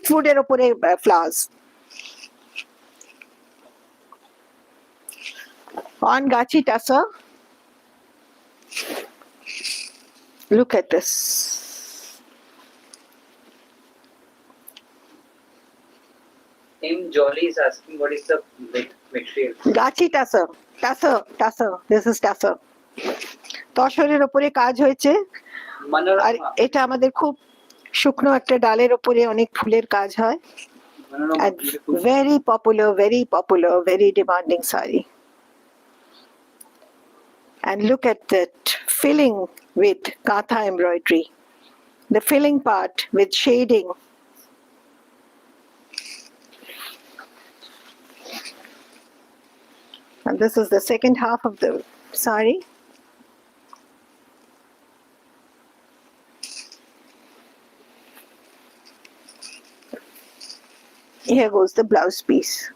ফুডের ওপরে flowers. On Gachi Tassa, look at this. M. Jolly is asking what is the material. Gachi Tassa, this is Tassa. তসরের ওপরে কাজ হয়েছে, আর Manorama. এটা আমাদের খুব শুকনো একটা ডালের ওপরে অনেক ফুলের কাজ হয়। Manorama, And beautiful. very popular, very demanding sari. And look at that filling with katha embroidery, the filling part with shading. And this is the second half of the sari. Here goes the blouse piece.